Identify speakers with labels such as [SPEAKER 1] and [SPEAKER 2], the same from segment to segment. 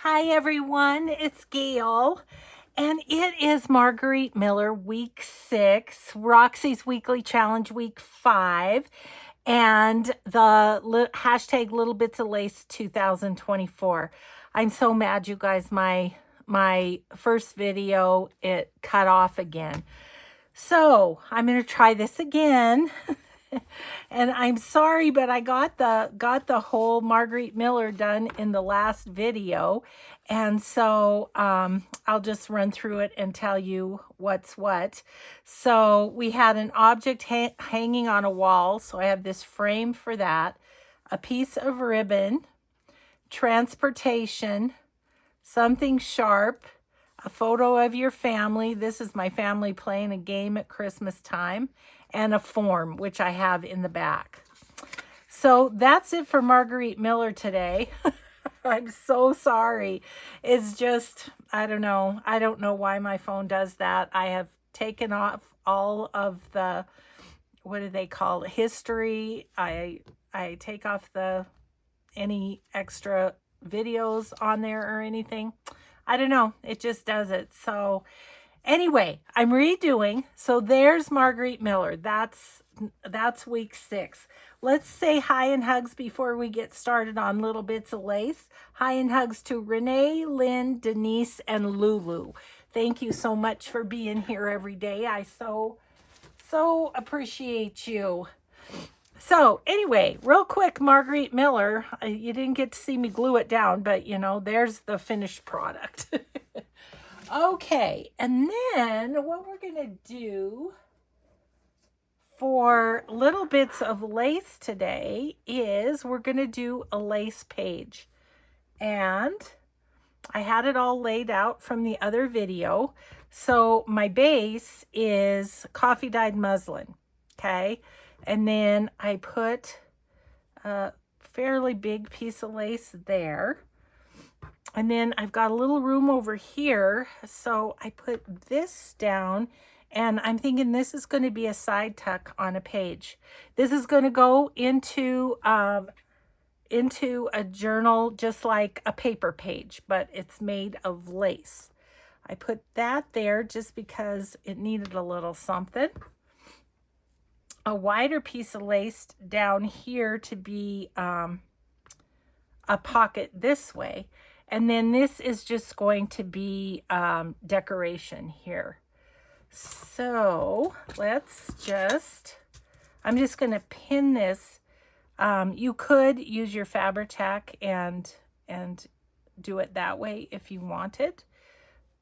[SPEAKER 1] Hi everyone, it's Gail, and it is Margarete Miller, week 6, Roxy's Weekly Challenge, week 5, and the hashtag Little Bits of Lace 2024. I'm so mad, you guys. My first video, it cut off again. So I'm going to try this again. And I'm sorry, but I got the whole Margaret Miller done in the last video. And so I'll just run through it and tell you what's what. So we had an object hanging on a wall. So I have this frame for that, a piece of ribbon, transportation, something sharp, a photo of your family. This is my family playing a game at Christmas time, and a form, which I have in the back. So that's it for Margarete Miller today. I'm so sorry. It's just, I don't know. I don't know why my phone does that. I have taken off all of the, what do they call it, history. I take off any extra videos on there or anything. I don't know. It just does it. So anyway, I'm redoing. So there's Margarete Miller. That's week 6. Let's say hi and hugs before we get started on Little Bits of Lace. Hi and hugs to Renee, Lynn, Denise, and Lulu. Thank you so much for being here every day. I so appreciate you. So anyway, real quick, Margarete Miller, you didn't get to see me glue it down, but you know, there's the finished product. Okay, and then what we're going to do for Little Bits of Lace today is we're going to do a lace page. And I had it all laid out from the other video. So my base is coffee dyed muslin, okay? And then I put a fairly big piece of lace there. And then I've got a little room over here, so I put this down, and I'm thinking this is going to be a side tuck on a page. This is going to go into a journal just like a paper page, but it's made of lace. I put that there just because it needed a little something. A wider piece of lace down here to be a pocket this way. And then this is just going to be decoration here. So let's I'm just going to pin this. You could use your Fabri-Tac and do it that way if you wanted.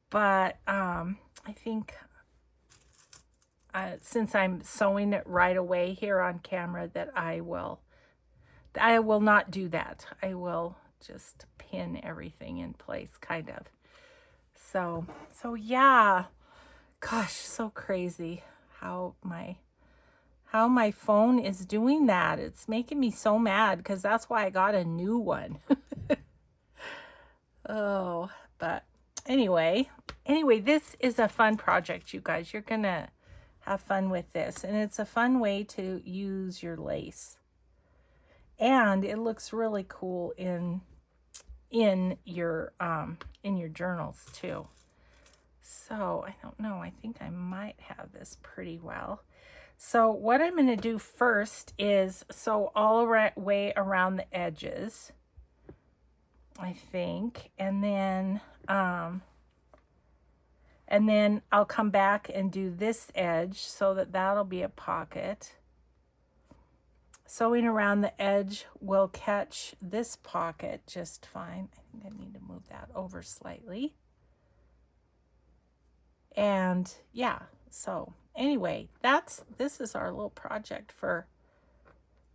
[SPEAKER 1] But I think since I'm sewing it right away here on camera that I will not do that. I will just pin everything in place, kind of. So yeah, gosh, so crazy how my phone is doing that. It's making me so mad because that's why I got a new one. Oh, but anyway, this is a fun project, you guys. You're gonna have fun with this, and it's a fun way to use your lace. And it looks really cool in your journals too. So I don't know, I think I might have this pretty well. So what I'm going to do first is sew all the way around the edges, I think, and then I'll come back and do this edge so that'll be a pocket. Sewing around the edge will catch this pocket just fine. I think I need to move that over slightly. And yeah, so anyway, this is our little project for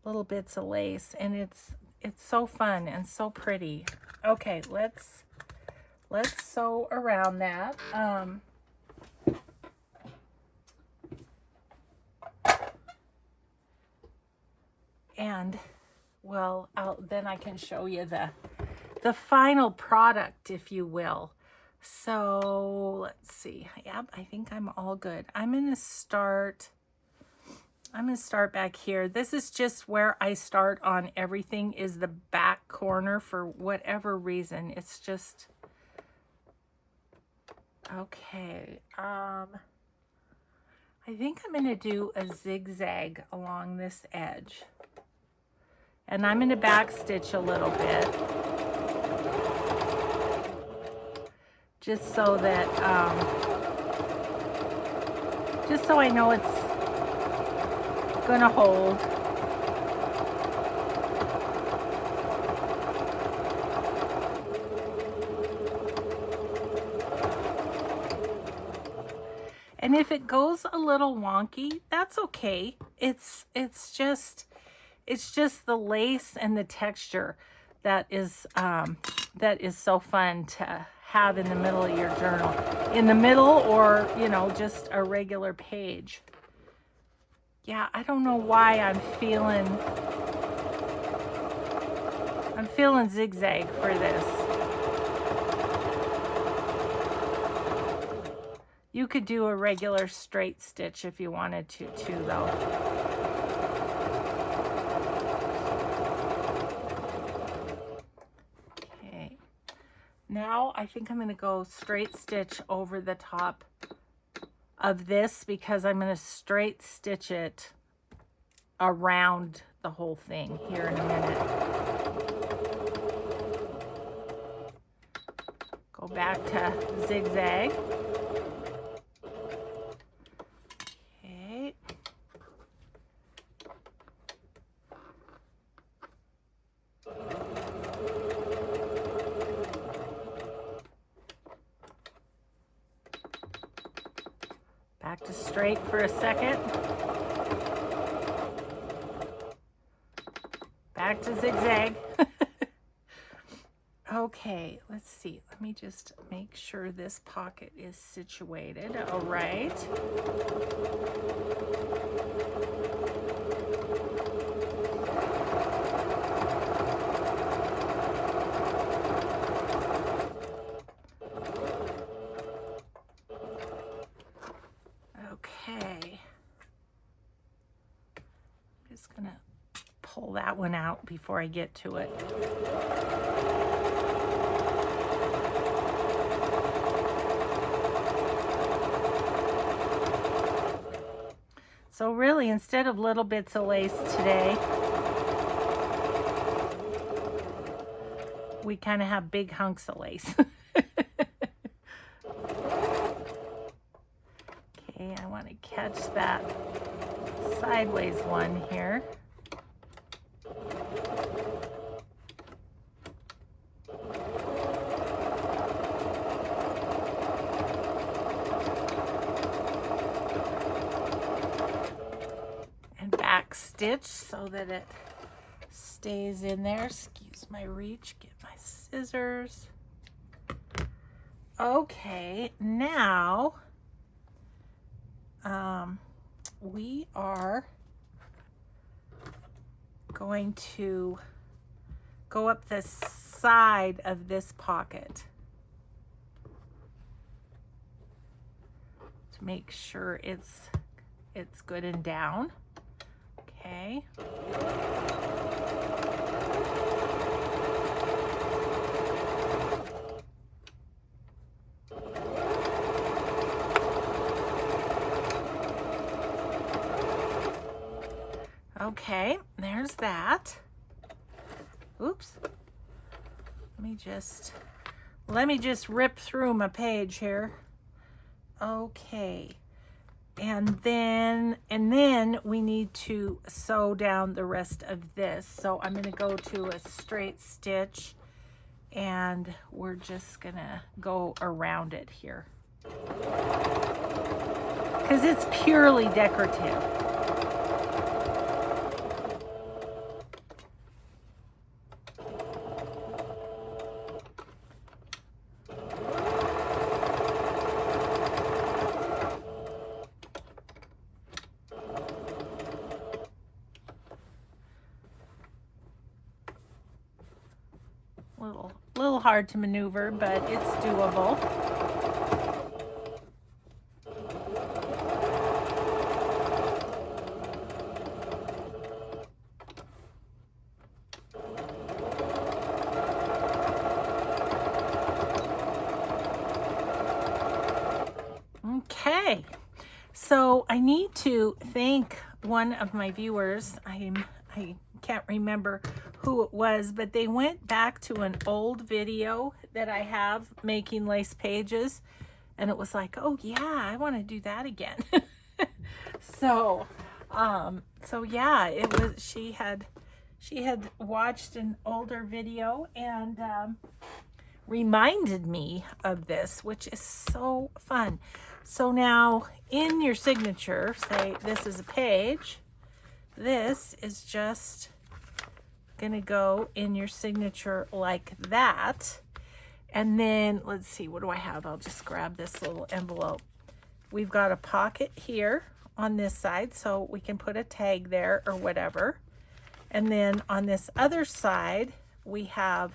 [SPEAKER 1] Little Bits of Lace, and it's so fun and so pretty. Okay, let's sew around that. And well, then I can show you the final product, if you will. So let's see. Yep, I think I'm all good. I'm gonna start back here. This is just where I start on everything, is the back corner for whatever reason. It's just Okay, I think I'm going to do a zigzag along this edge. And I'm going to backstitch a little bit. Just so that, just so I know it's going to hold. And if it goes a little wonky, that's okay. It's just the lace and the texture that is so fun to have in the middle of your journal. In the middle, or, you know, just a regular page. Yeah, I don't know why I'm feeling zigzag for this. You could do a regular straight stitch if you wanted to too, though. Okay. Now I think I'm going to go straight stitch over the top of this because I'm going to straight stitch it around the whole thing here in a minute. Go back to zigzag. Okay. Back to straight for a second. Back to zigzag. Okay, let's see. Let me just make sure this pocket is situated. All right. Okay. I'm just going to pull that one out before I get to it. So really, instead of little bits of lace today, we kind of have big hunks of lace. Okay, I want to catch that sideways one here. Stitch so that it stays in there. Excuse my reach, get my scissors. Okay, now we are going to go up the side of this pocket to make sure it's good and down. Okay. Okay, there's that. Oops. Let me just rip through my page here. Okay. And then we need to sew down the rest of this. So I'm going to go to a straight stitch and we're just going to go around it here. Because it's purely decorative. Little hard to maneuver, but it's doable. So I need to thank one of my viewers. I can't remember who it was, but they went back to an old video that I have making lace pages, and it was like, oh yeah, I want to do that again. So yeah, it was, she had watched an older video and reminded me of this, which is so fun. So now in your signature, say this is a page. This is just gonna go in your signature like that. And then let's see, what do I have? I'll just grab this little envelope. We've got a pocket here on this side, so we can put a tag there or whatever. And then on this other side, we have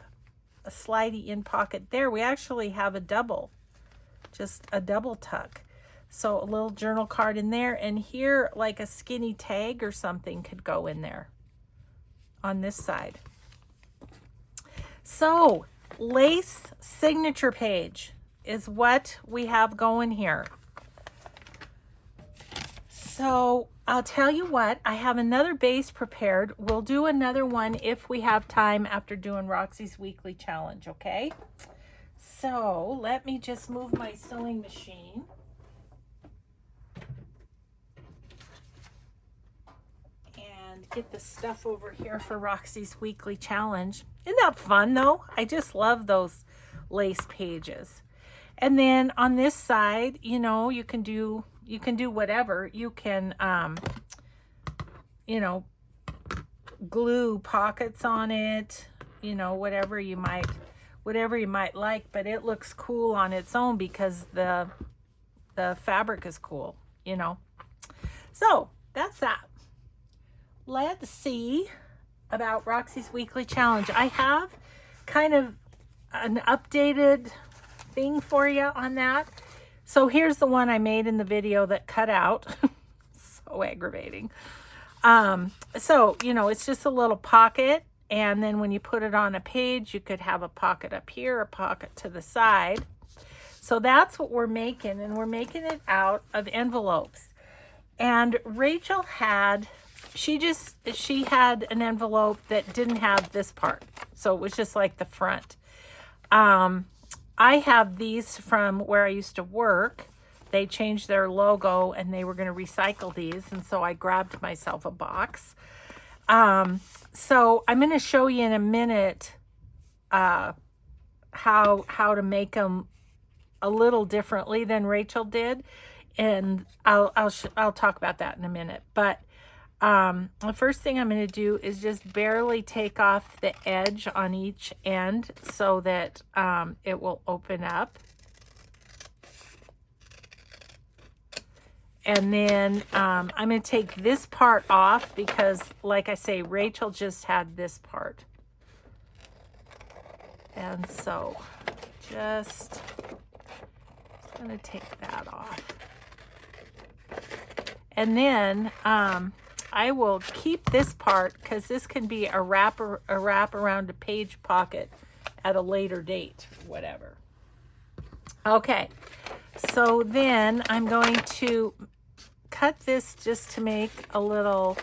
[SPEAKER 1] a slidey in pocket there. We actually have a double, just a double tuck. So a little journal card in there, and here like a skinny tag or something could go in there on this side. So lace signature page is what we have going here. So I'll tell you what, I have another base prepared. We'll do another one if we have time after doing Roxy's weekly challenge, okay? So let me just move my sewing machine. And get the stuff over here for Roxy's weekly challenge. Isn't that fun though? I just love those lace pages. And then on this side, you know, you can do whatever. You can, you know, glue pockets on it, you know, whatever you might like, but it looks cool on its own because the fabric is cool, you know. So that's that. Let's see about Roxy's weekly challenge. I have kind of an updated thing for you on that. So here's the one I made in the video that cut out. So aggravating. So, you know, it's just a little pocket. And then when you put it on a page, you could have a pocket up here, a pocket to the side. So that's what we're making. And we're making it out of envelopes. And Rachel had, she had an envelope that didn't have this part. So it was just like the front. I have these from where I used to work. They changed their logo and they were going to recycle these. And so I grabbed myself a box. So I'm going to show you in a minute how to make them a little differently than Rachel did. And I'll talk about that in a minute. But the first thing I'm going to do is just barely take off the edge on each end so that it will open up. And then I'm going to take this part off because, like I say, Rachel just had this part. And so just going to take that off. And then I will keep this part because this can be a wrap around a page pocket at a later date, whatever. Okay, so then I'm going to cut this just to make a little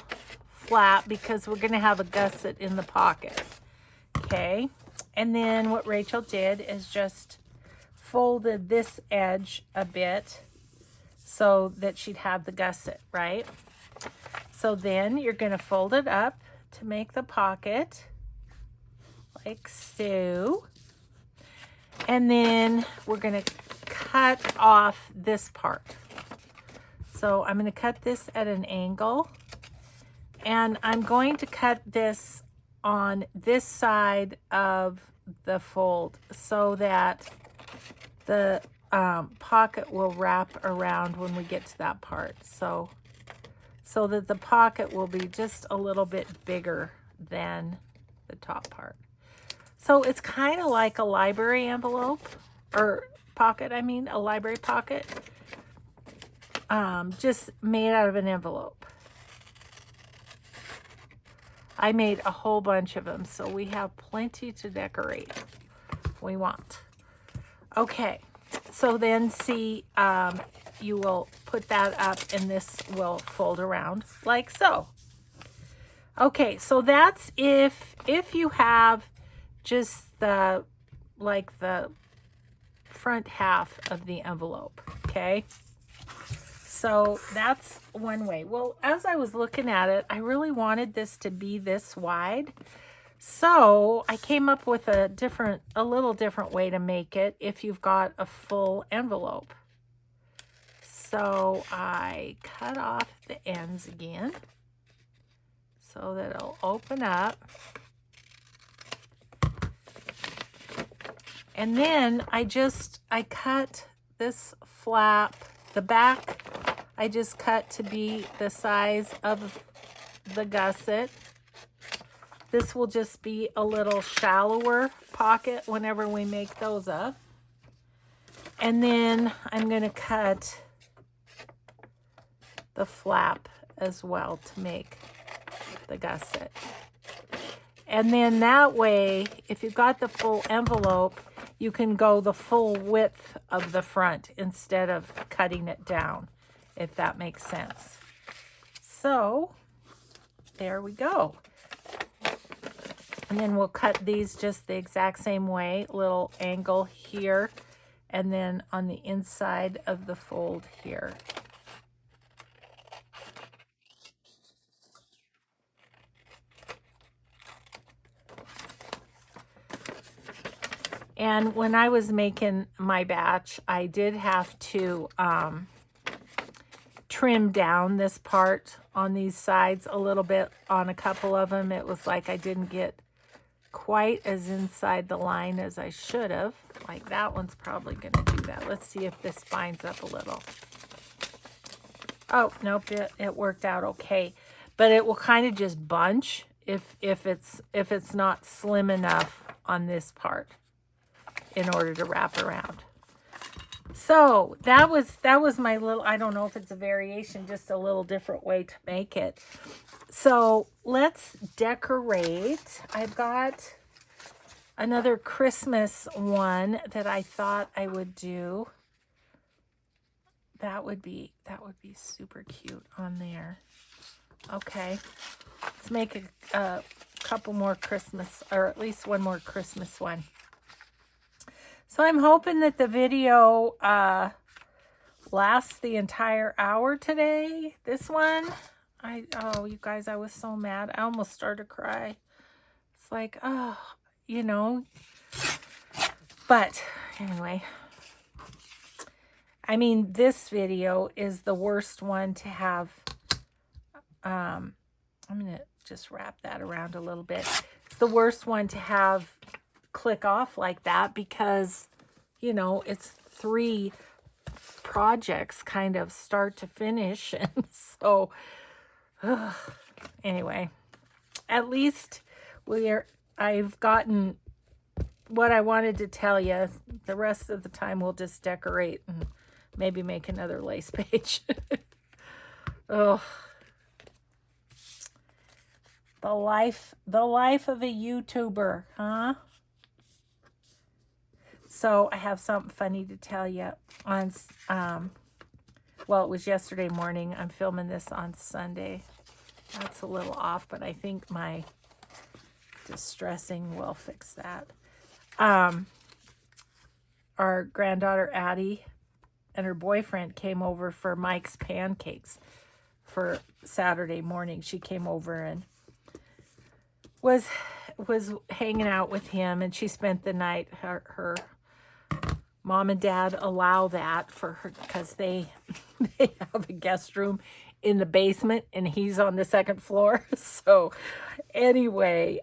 [SPEAKER 1] flap because we're going to have a gusset in the pocket. Okay, and then what Rachel did is just folded this edge a bit so that she'd have the gusset, right? So then you're going to fold it up to make the pocket like so. And then we're going to cut off this part. So I'm going to cut this at an angle. And I'm going to cut this on this side of the fold so that the pocket will wrap around when we get to that part. So that the pocket will be just a little bit bigger than the top part. So it's kind of like a library envelope, or pocket, I mean, a library pocket, just made out of an envelope. I made a whole bunch of them, so we have plenty to decorate if we want. Okay, so then see, you will put that up and this will fold around like so. Okay, so that's if you have just the the front half of the envelope, okay? So that's one way. Well, as I was looking at it, I really wanted this to be this wide. So I came up with a little different way to make it if you've got a full envelope. So I cut off the ends again so that it'll open up. And then I cut this flap, the back, I just cut to be the size of the gusset. This will just be a little shallower pocket whenever we make those up. And then I'm going to cut the flap as well to make the gusset. And then that way, if you've got the full envelope, you can go the full width of the front instead of cutting it down, if that makes sense. So there we go. And then we'll cut these just the exact same way, little angle here, and then on the inside of the fold here. And when I was making my batch, I did have to trim down this part on these sides a little bit on a couple of them. It was like I didn't get quite as inside the line as I should have. Like that one's probably going to do that. Let's see if this binds up a little. Oh, nope, it worked out okay. But it will kind of just bunch if it's not slim enough on this part in order to wrap around. So that was my little, I don't know if it's a variation, just a little different way to make it. So let's decorate. I've got another Christmas one that I thought I would do. That would be super cute on there. Okay, let's make a couple more Christmas, or at least one more Christmas one. So I'm hoping that the video lasts the entire hour today. This one, oh, you guys, I was so mad. I almost started to cry. It's like, oh, you know. But anyway, I mean, this video is the worst one to have. I'm going to just wrap that around a little bit. It's the worst one to have click off like that because, you know, it's 3 projects kind of start to finish. And so, anyway, at least I've gotten what I wanted to tell you. The rest of the time we'll just decorate and maybe make another lace page. Oh, the life of a YouTuber, huh? So I have something funny to tell you on, well, it was yesterday morning. I'm filming this on Sunday. That's a little off, but I think my distressing will fix that. Our granddaughter Addie and her boyfriend came over for Mike's pancakes for Saturday morning. She came over and was hanging out with him, and she spent the night. Her mom and dad allow that for her because they have a guest room in the basement and he's on the 2nd floor. So anyway,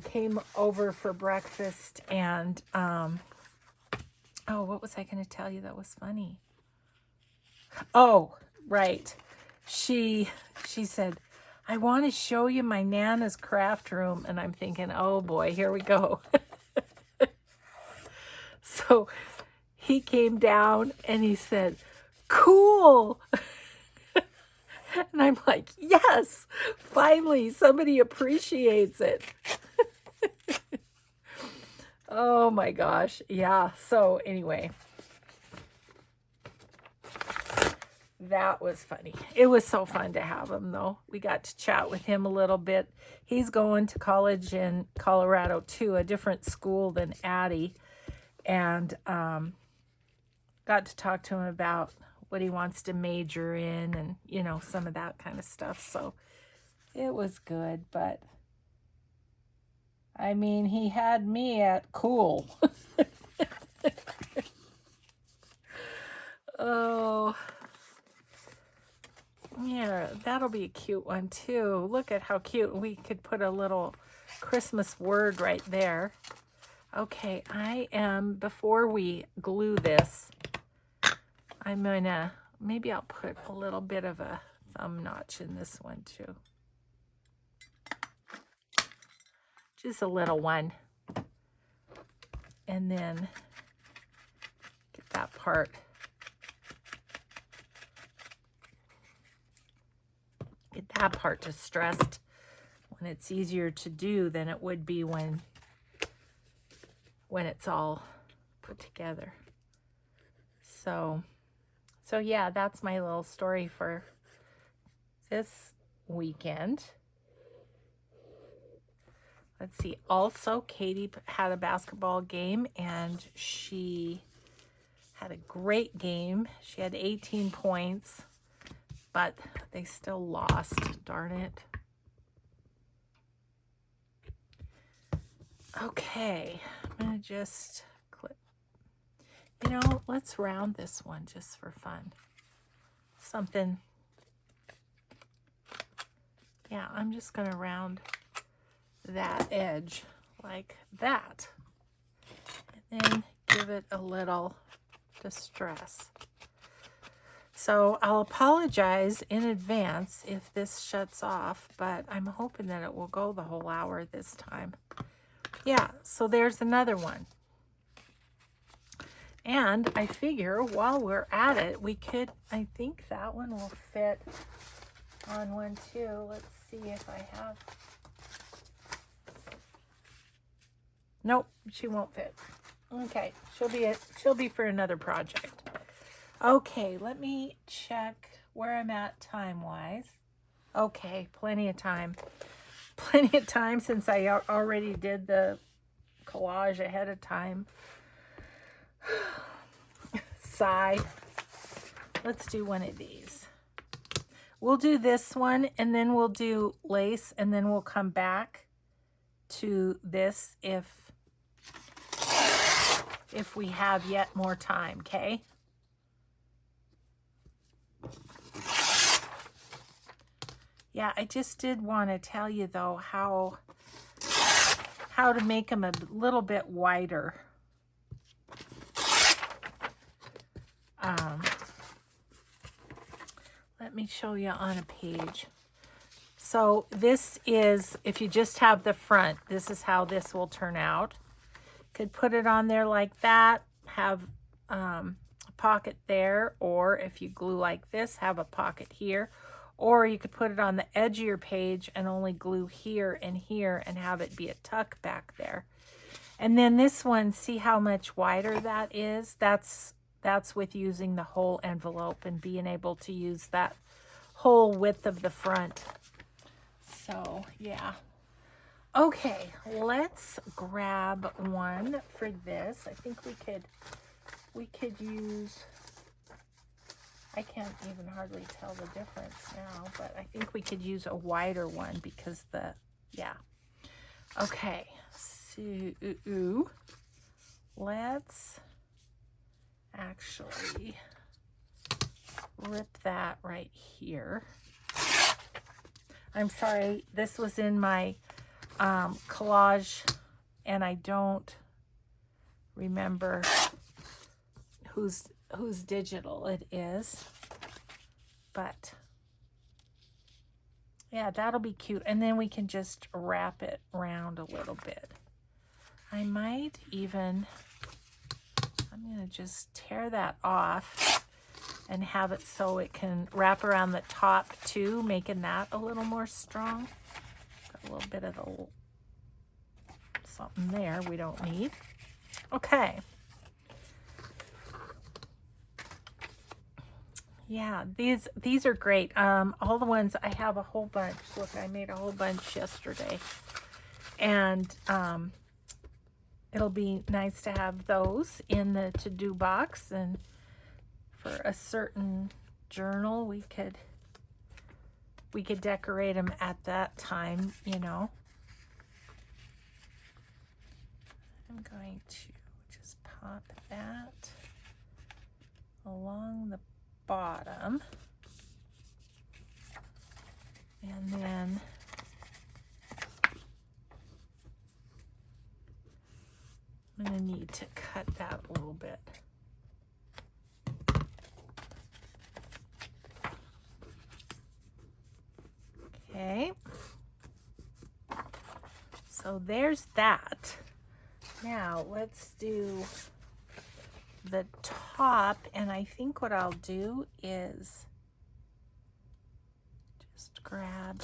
[SPEAKER 1] came over for breakfast and oh, what was I going to tell you that was funny? Oh, right. She said, I want to show you my Nana's craft room. And I'm thinking, oh boy, here we go. So he came down and he said, cool. And I'm like, yes, finally somebody appreciates it. Oh my gosh. Yeah. So anyway, that was funny. It was so fun to have him, though. We got to chat with him a little bit. He's going to college in Colorado, too, a different school than Addie. And got to talk to him about what he wants to major in and, you know, some of that kind of stuff. So it was good, but I mean, he had me at cool. Oh, yeah, that'll be a cute one too. Look at how cute. We could put a little Christmas word right there. Okay, before we glue this, I'm gonna, maybe I'll put a little bit of a thumb notch in this one too. Just a little one. And then get that part. Get that part distressed when it's easier to do than it would be when it's all put together. So yeah, that's my little story for this weekend. Let's see. Also, Katie had a basketball game, and she had a great game. She had 18 points, but they still lost. Darn it. Okay, I'm going to just clip. You know, let's round this one just for fun. Something. Yeah, I'm just going to round that edge like that. And then give it a little distress. So I'll apologize in advance if this shuts off, but I'm hoping that it will go the whole hour this time. Yeah, so there's another one. And I figure while we're at it, we could, I think that one will fit on one too. Let's see if I have. Nope, she won't fit. Okay, she'll be for another project. Okay, let me check where I'm at time-wise. Okay, plenty of time. Plenty of time since I already did the collage ahead of time. Sigh. Let's do one of these. We'll do this one, and then we'll do lace, and then we'll come back to this if we have yet more time, okay? Yeah, I just did want to tell you, though, how to make them a little bit wider. Let me show you on a page. So this is, if you just have the front, this is how this will turn out. Could put it on there like that, have a pocket there, or if you glue like this, have a pocket here. Or you could put it on the edge of your page and only glue here and have it be a tuck back there. And then this one, see how much wider that is? That's with using the whole envelope and being able to use that whole width of the front. So, yeah. Okay, let's grab one for this. I think we could use, I can't even hardly tell the difference now, but I think we could use a wider one because yeah. Okay, so let's actually rip that right here. I'm sorry, this was in my collage and I don't remember whose digital it is, but yeah, that'll be cute. And then we can just wrap it around a little bit. I might even, I'm gonna just tear that off and have it so it can wrap around the top too, making that a little more strong. Got a little bit of the something there we don't need. Okay. Yeah, these are great. All the ones, I have a whole bunch. Look, I made a whole bunch yesterday. And it'll be nice to have those in the to-do box, and for a certain journal we could decorate them at that time, you know. I'm going to just pop that along the bottom, and then I'm going to need to cut that a little bit. Okay, so there's that. Now let's do the top, and I think what I'll do is just grab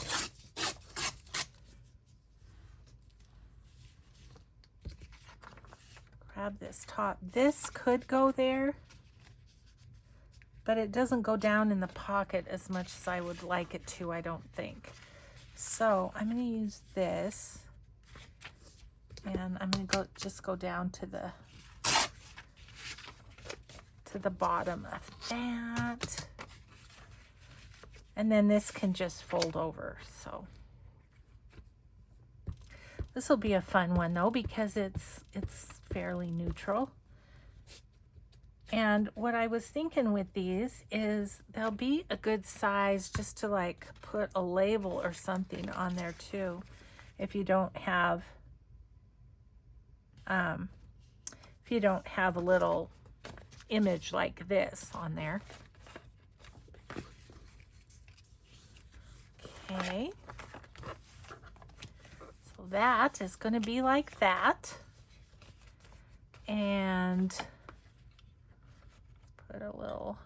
[SPEAKER 1] this top. This could go there, but it doesn't go down in the pocket as much as I would like it to, I don't think. So I'm going to use this, and I'm going to just go down to the bottom of that, and then this can just fold over. So this will be a fun one though, because it's fairly neutral. And what I was thinking with these is they'll be a good size just to like put a label or something on there too, if you don't have a little image like this on there. Okay, so that is going to be like that, and put a little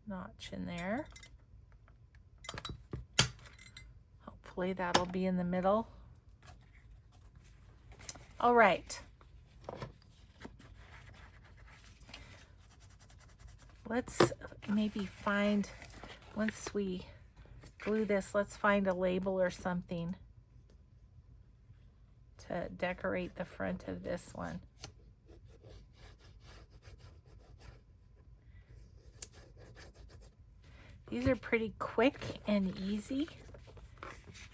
[SPEAKER 1] notch in there. Hopefully that'll be in the middle. All right. Let's maybe find, once we glue this, let's find a label or something to decorate the front of this one. These are pretty quick and easy,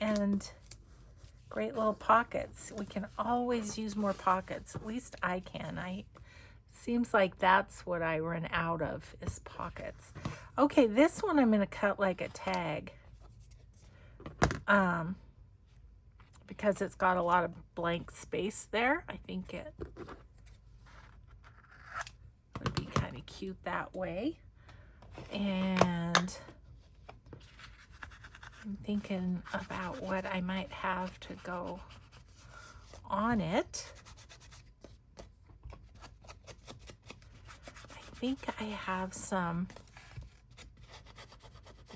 [SPEAKER 1] and great little pockets. We can always use more pockets. At least I can. Seems like that's what I run out of, is pockets. Okay, this one I'm going to cut like a tag, because it's got a lot of blank space there. I think it would be kind of cute that way. And I'm thinking about what I might have to go on it. I think I have some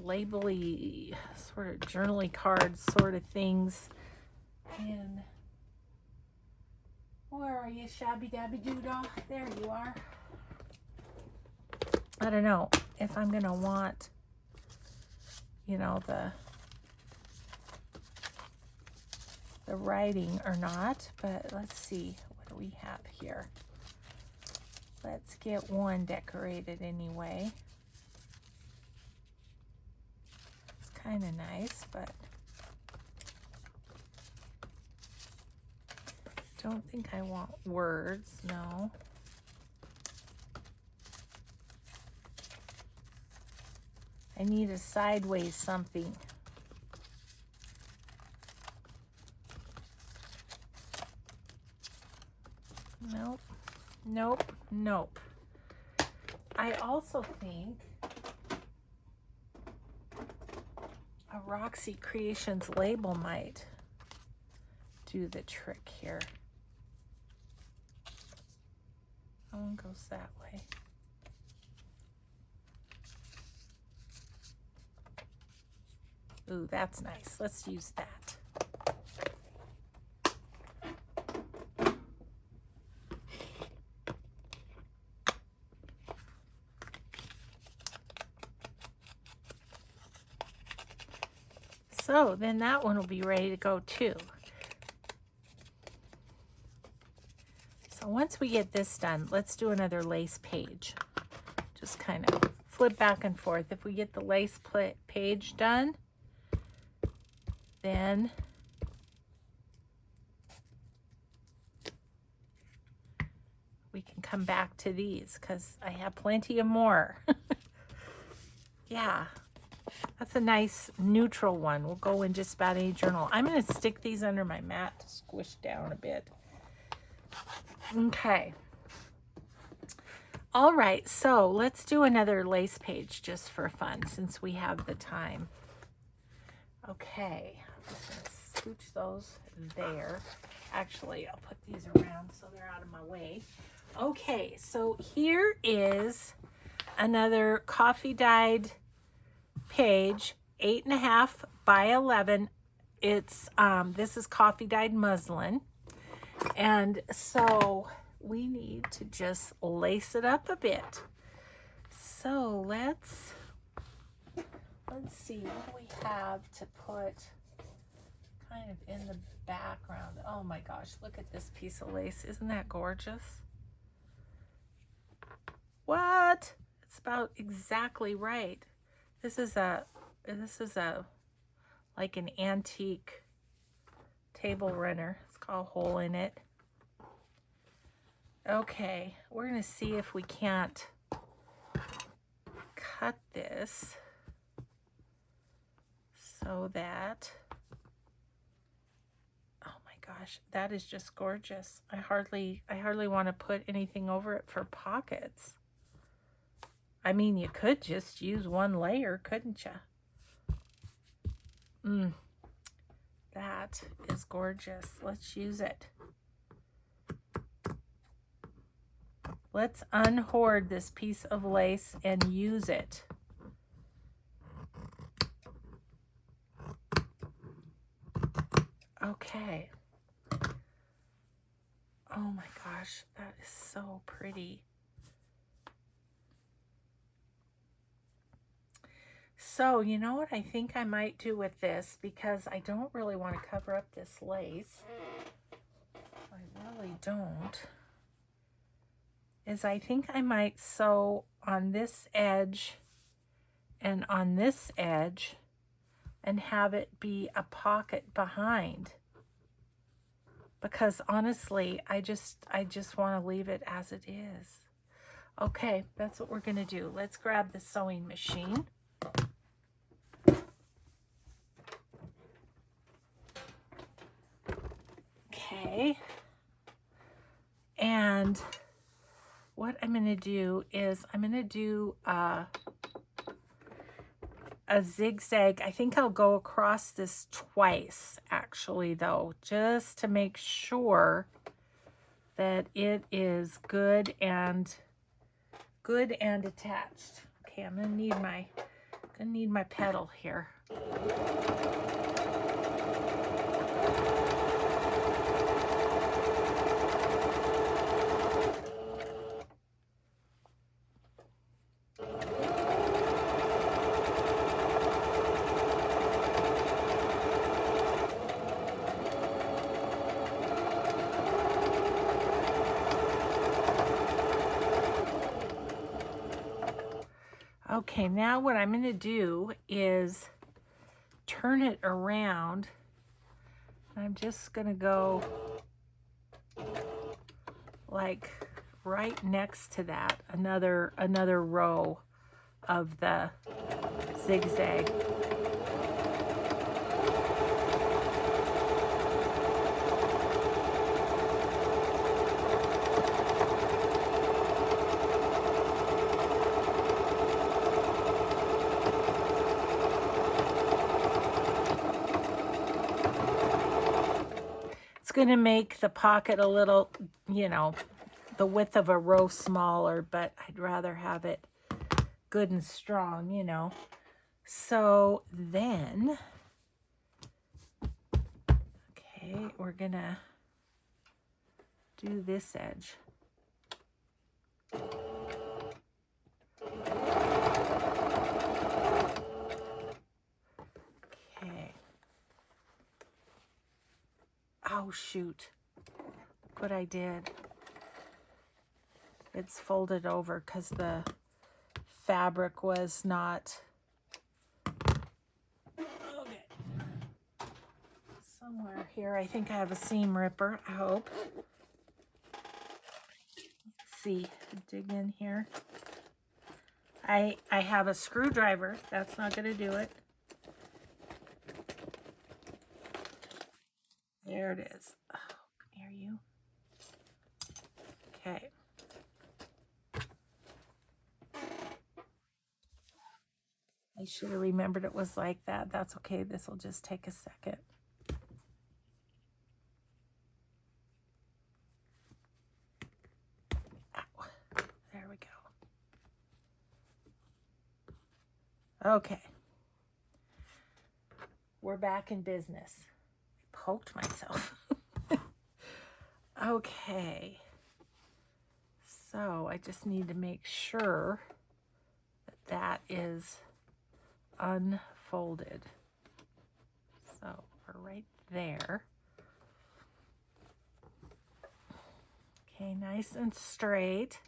[SPEAKER 1] labely sort of journaly cards sort of things. And where are you, Shabby Dabby Doodah? There you are. I don't know if I'm gonna want, you know, the writing or not, but let's see, what do we have here? Let's get one decorated anyway. It's kind of nice, but don't think I want words, no. I need a sideways something. Nope, nope, nope. I also think a Roxy Creations label might do the trick here. That one goes that way. Ooh, that's nice. Let's use that. So then that one will be ready to go too. So once we get this done, let's do another lace page. Just kind of flip back and forth. If we get the lace page done, then we can come back to these because I have plenty of more. Yeah, that's a nice neutral one. We'll go in just about any journal. I'm going to stick these under my mat to squish down a bit. Okay. All right, so let's do another lace page just for fun since we have the time. Okay, I'm just going to scooch those there. Actually, I'll put these around so they're out of my way. Okay, so here is another coffee dyed page, 8.5 by 11. It's this is coffee dyed muslin, and so we need to just lace it up a bit. So let's see what we have to put kind of in the background. Oh my gosh, look at this piece of lace. Isn't that gorgeous? What? It's about exactly right. This is a like an antique table runner. It's got a hole in it. Okay, we're gonna see if we can't cut this so that, oh my gosh, that is just gorgeous. I hardly want to put anything over it for pockets. I mean, you could just use one layer, couldn't you? That is gorgeous. Let's use it. Let's unhoard this piece of lace and use it. Okay. Oh my gosh, that is so pretty. So, you know what I think I might do with this, because I don't really want to cover up this lace. I really don't. Is I think I might sew on this edge and on this edge and have it be a pocket behind. Because honestly, I just want to leave it as it is. Okay, that's what we're going to do. Let's grab the sewing machine. Okay. And what I'm going to do is I'm going to do a zigzag. I think I'll go across this twice, actually, though, just to make sure that it is good and attached. Okay, I'm going to need my pedal here. Okay, now what I'm going to do is turn it around. I'm just going to go like right next to that, another row of the zigzag. Going to make the pocket a little, you know, the width of a row smaller, but I'd rather have it good and strong, you know. So then, okay, we're gonna do this edge. Okay, Oh, shoot. Look what I did. It's folded over because the fabric was not... Okay. Somewhere here, I think I have a seam ripper, I hope. Let's see, dig in here. I have a screwdriver. That's not going to do it. There it is. Oh, come here, you. Okay. I should have remembered it was like that. That's okay. This will just take a second. Ow. There we go. Okay. We're back in business. I poked myself. Okay. So I just need to make sure that that is unfolded. So we're right there. Okay, nice and straight.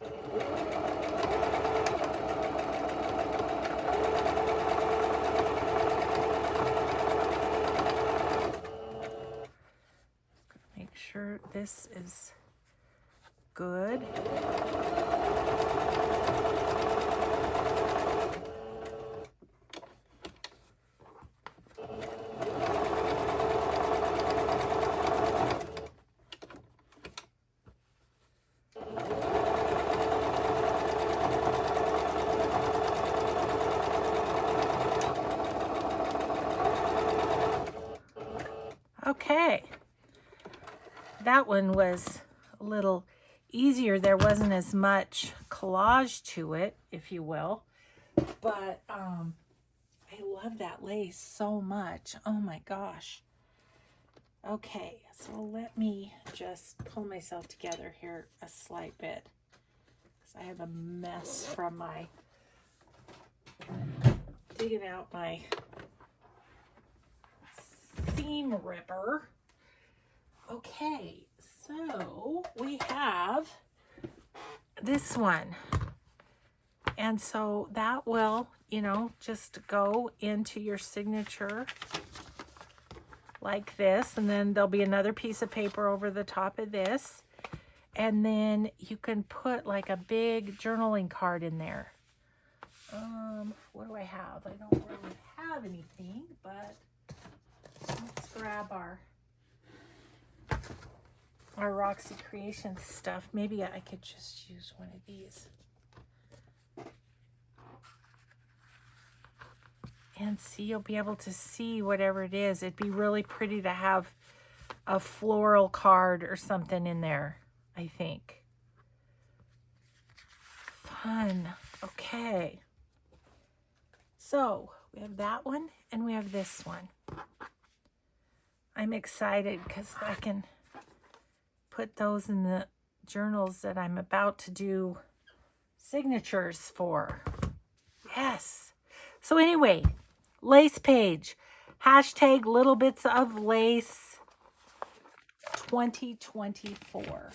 [SPEAKER 1] Make sure this is good. Okay, that one was a little easier. There wasn't as much collage to it, if you will, but I love that lace so much. Oh my gosh. Okay, so let me just pull myself together here a slight bit, because I have a mess from my digging out my seam ripper. Okay, so we have this one, and so that will, you know, just go into your signature like this, and then there'll be another piece of paper over the top of this, and then you can put like a big journaling card in there. What do I have? I don't really have anything, but let's grab our Roxy Creations stuff. Maybe I could just use one of these. And see, you'll be able to see whatever it is. It'd be really pretty to have a floral card or something in there, I think. Fun. Okay. So we have that one and we have this one. I'm excited because I can put those in the journals that I'm about to do signatures for. Yes. So anyway, lace page, hashtag little bits of lace 2024.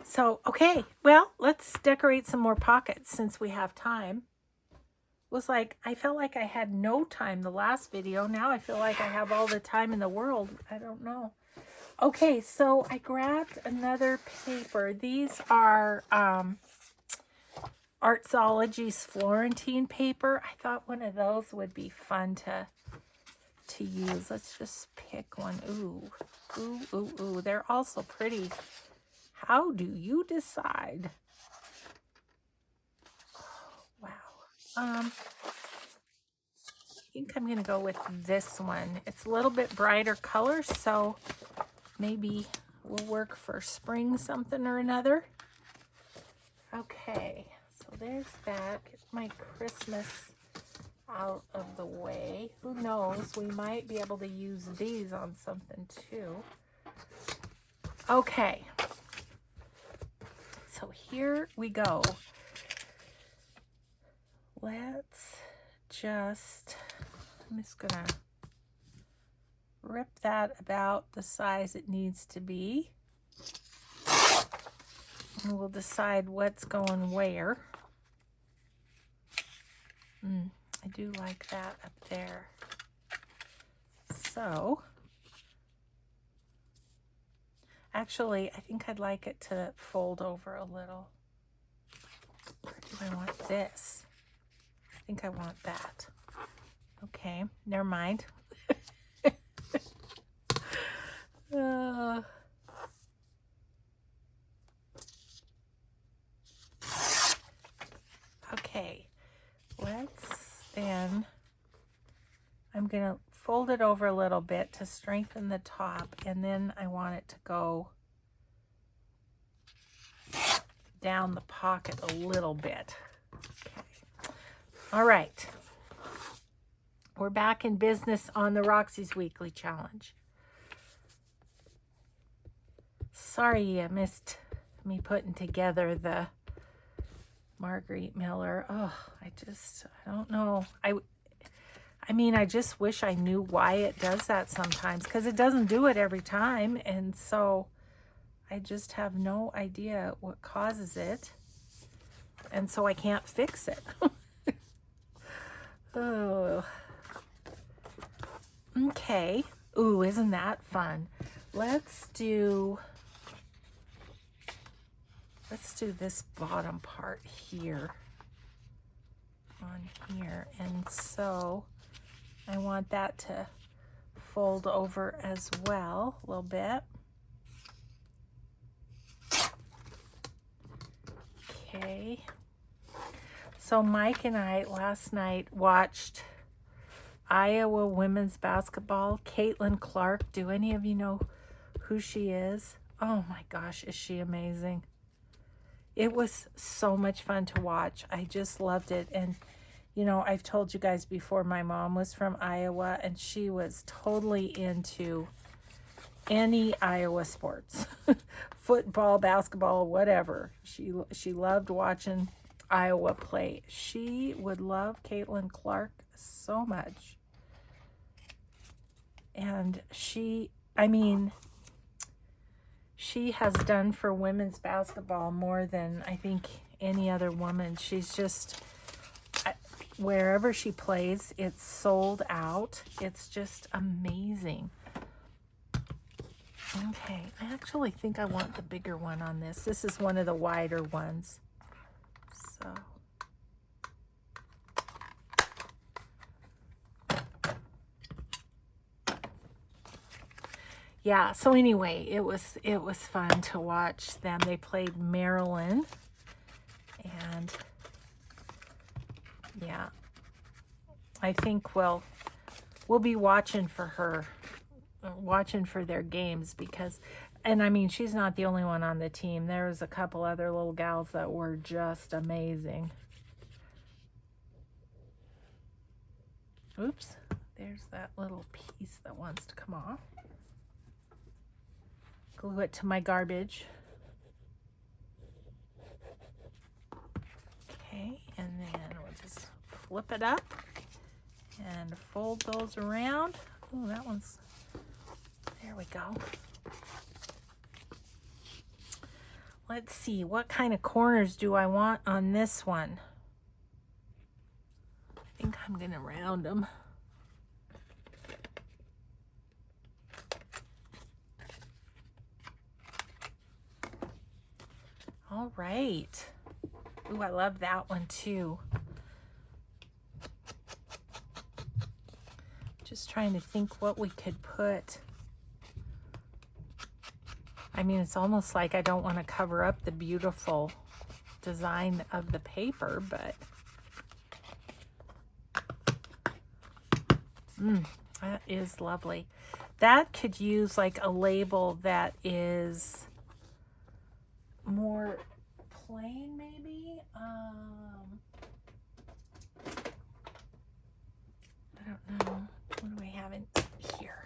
[SPEAKER 1] So, okay, well, let's decorate some more pockets since we have time. It was like, I felt like I had no time the last video. Now I feel like I have all the time in the world. I don't know. Okay, so I grabbed another paper. These are Artsology's Florentine paper. I thought one of those would be fun to use. Let's just pick one. Ooh, ooh, ooh, ooh. They're also pretty. How do you decide? Oh, wow. I think I'm going to go with this one. It's a little bit brighter color, so maybe will work for spring something or another. Okay, so there's that. Get my Christmas out of the way. Who knows? We might be able to use these on something too. Okay. So here we go. I'm just gonna rip that about the size it needs to be. And we'll decide what's going where. I do like that up there. So, actually, I think I'd like it to fold over a little. Or do I want this? I think I want that. Okay, never mind. Okay, then I'm going to fold it over a little bit to strengthen the top, and then I want it to go down the pocket a little bit. Okay. All right. We're back in business on the Roxy's Weekly Challenge. Sorry you missed me putting together the Margaret Miller. Oh, I don't know. I mean, I just wish I knew why it does that sometimes, because it doesn't do it every time. And so I just have no idea what causes it. And so I can't fix it. Oh. Okay. Ooh, isn't that fun? Let's do this bottom part here on here. And so I want that to fold over as well a little bit. Okay. So Mike and I last night watched Iowa women's basketball. Caitlin Clark. Do any of you know who she is? Oh my gosh, is she amazing? It was so much fun to watch. I just loved it. And you know, I've told you guys before, my mom was from Iowa, and she was totally into any Iowa sports. Football, basketball, whatever. She loved watching Iowa play. She would love Caitlin Clark so much. And she has done for women's basketball more than I think any other woman. She's just, wherever she plays, it's sold out. It's just amazing. Okay, I actually think I want the bigger one on this. This is one of the wider ones. So, yeah, so anyway, it was fun to watch them. They played Maryland, and yeah, I think we'll be watching for their games, because, and I mean, she's not the only one on the team. There was a couple other little gals that were just amazing. Oops, there's that little piece that wants to come off. Glue it to my garbage. Okay, and then we'll just flip it up and fold those around. Oh, that one's, there we go. Let's see, what kind of corners do I want on this one? I think I'm gonna round them. All right. Ooh, I love that one too. Just trying to think what we could put. I mean, it's almost like I don't want to cover up the beautiful design of the paper, but that is lovely. That could use like a label that is more plain, maybe. I don't know. What do we have in here?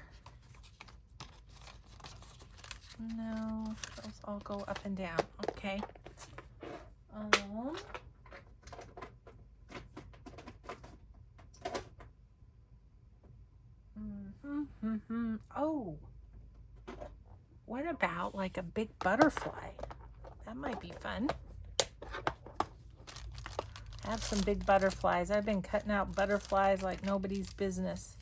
[SPEAKER 1] No, those all go up and down. Okay. about like a big butterfly. That might be fun. I have some big butterflies. I've been cutting out butterflies like nobody's business.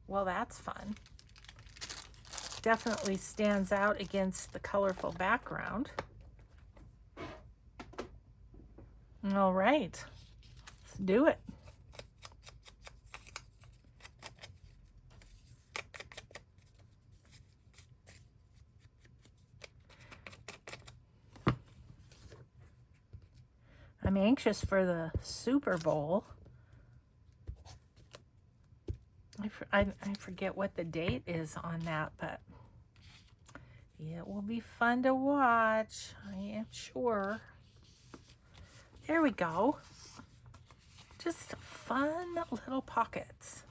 [SPEAKER 1] Well, that's fun. Definitely stands out against the colorful background. All right, let's do it. I'm anxious for the Super Bowl. I forget what the date is on that, but it will be fun to watch, I am sure. There we go. Just fun little pockets.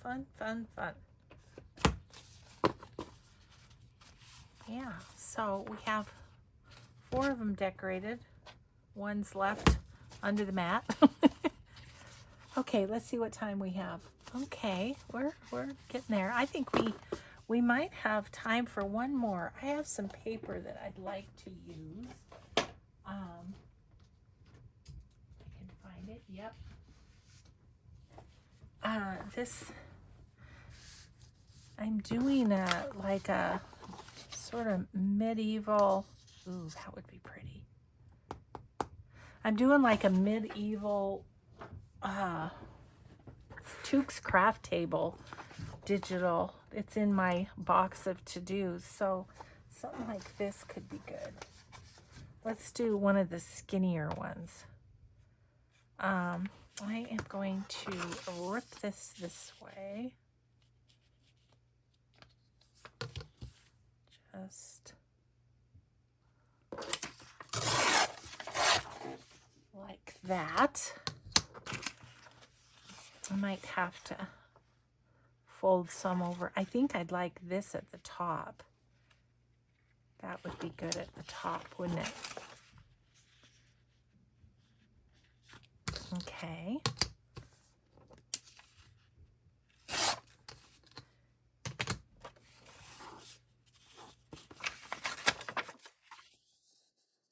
[SPEAKER 1] Fun, fun, fun. Yeah, so we have 4 of them decorated. One's left under the mat. Okay, let's see what time we have. Okay, we're getting there. I think we might have time for one more. I have some paper that I'd like to use. I can find it. Yep. I'm doing like a sort of medieval. Ooh, that would be pretty. I'm doing like a medieval Tukes craft table digital. It's in my box of to-dos, so something like this could be good. Let's do one of the skinnier ones. I am going to rip this way. Just like that. I might have to fold some over. I think I'd like this at the top. That would be good at the top, wouldn't it? Okay.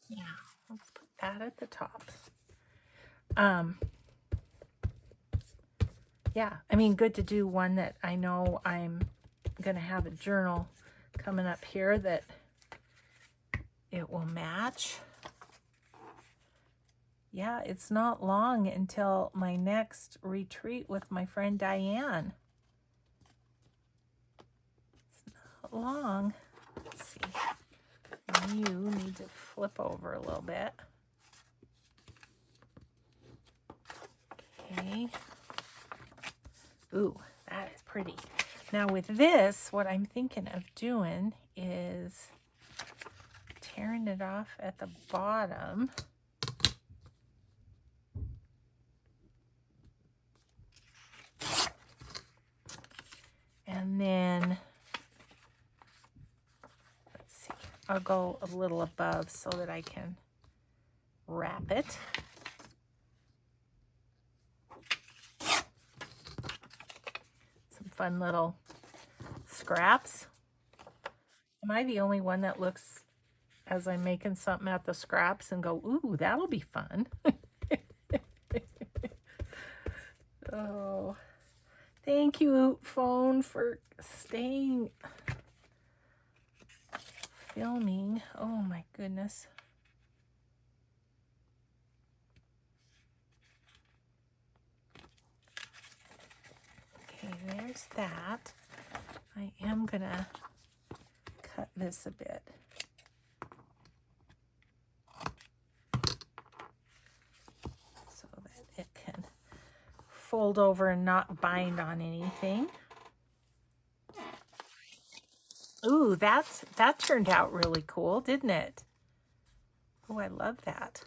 [SPEAKER 1] Yeah, let's put that at the top. Yeah, I mean, good to do one that I know I'm going to have a journal coming up here that it will match. Yeah, it's not long until my next retreat with my friend Dahmen. It's not long. Let's see. You need to flip over a little bit. Okay. Ooh, that is pretty. Now with this, what I'm thinking of doing is tearing it off at the bottom. And then, let's see, I'll go a little above so that I can wrap it. Fun little scraps. Am I the only one that looks as I'm making something at the scraps and go, ooh, that'll be fun? Oh, thank you, phone, for staying filming. Oh my goodness. Okay, there's that. I am gonna cut this a bit. So that it can fold over and not bind on anything. Ooh, that turned out really cool, didn't it? Oh, I love that.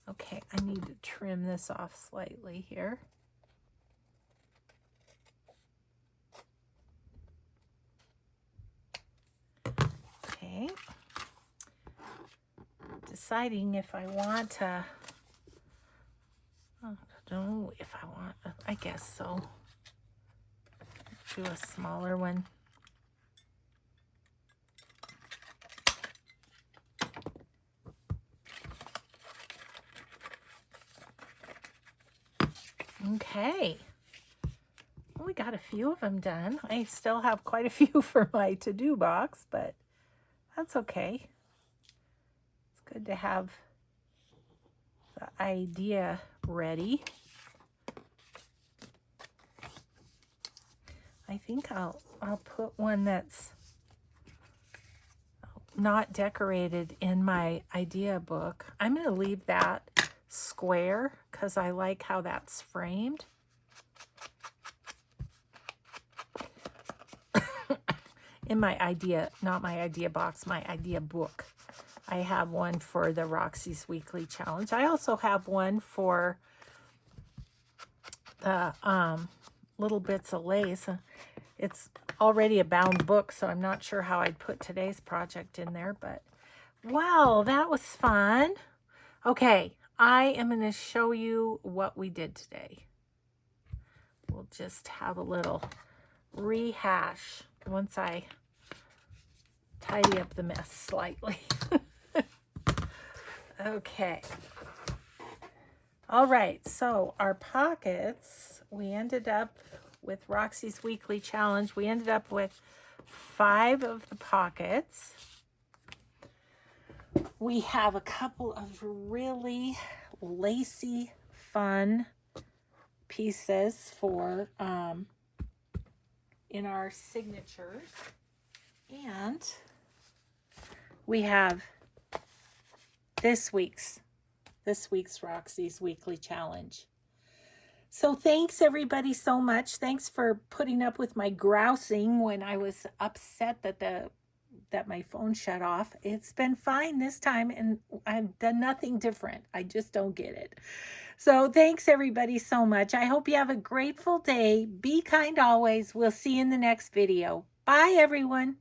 [SPEAKER 1] Okay, I need to trim this off slightly here. Okay, deciding if I want to know if I want, I guess so. Do a smaller one. Okay. Well, we got a few of them done. I still have quite a few for my to-do box, but that's okay. It's good to have the idea ready. I think I'll put one that's not decorated in my idea book. I'm going to leave that square because I like how that's framed. In my idea, not my idea box, my idea book. I have one for the Roxy's Weekly Challenge. I also have one for the little bits of lace. It's already a bound book, so I'm not sure how I'd put today's project in there, but wow, that was fun. Okay, I am going to show you what we did today. We'll just have a little rehash once I tidy up the mess slightly. Okay. All right, so our pockets, we ended up with Roxy's Weekly Challenge. We ended up with 5 of the pockets. We have a couple of really lacy, fun pieces for in our signatures. And we have this week's Roxy's Weekly Challenge. So thanks everybody so much. Thanks for putting up with my grousing when I was upset that my phone shut off. It's been fine this time and I've done nothing different. I just don't get it. So thanks everybody so much. I hope you have a grateful day. Be kind always. We'll see you in the next video. Bye everyone.